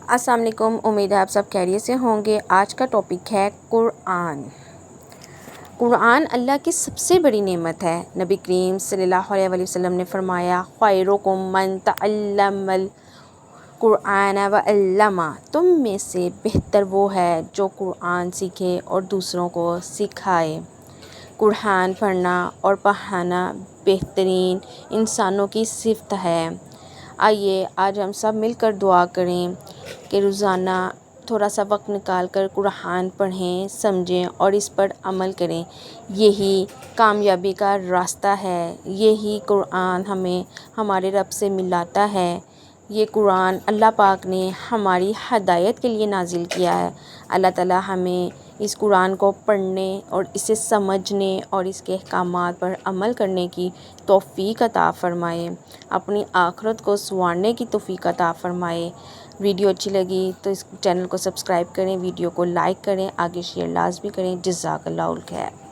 السلام علیکم، امید ہے آپ سب خیریت سے ہوں گے۔ آج کا ٹاپک ہے قرآن۔ قرآن اللہ کی سب سے بڑی نعمت ہے۔ نبی کریم صلی اللہ علیہ وسلم نے فرمایا، خیرکم من تعلم القرآن وعلمہ، تم میں سے بہتر وہ ہے جو قرآن سیکھے اور دوسروں کو سکھائے۔ قرآن پڑھنا اور پڑھانا بہترین انسانوں کی صفت ہے۔ آئیے آج ہم سب مل کر دعا کریں کہ روزانہ تھوڑا سا وقت نکال کر قرآن پڑھیں، سمجھیں اور اس پر عمل کریں۔ یہی کامیابی کا راستہ ہے۔ یہی قرآن ہمیں ہمارے رب سے ملاتا ہے۔ یہ قرآن اللہ پاک نے ہماری ہدایت کے لیے نازل کیا ہے۔ اللہ تعالی ہمیں اس قرآن کو پڑھنے اور اسے سمجھنے اور اس کے احکامات پر عمل کرنے کی توفیق عطا فرمائے، اپنی آخرت کو سنوارنے کی توفیق عطا فرمائے۔ ویڈیو اچھی لگی تو اس چینل کو سبسکرائب کریں، ویڈیو کو لائک کریں، آگے شیئر لازمی کریں۔ جزاک اللہ خیر۔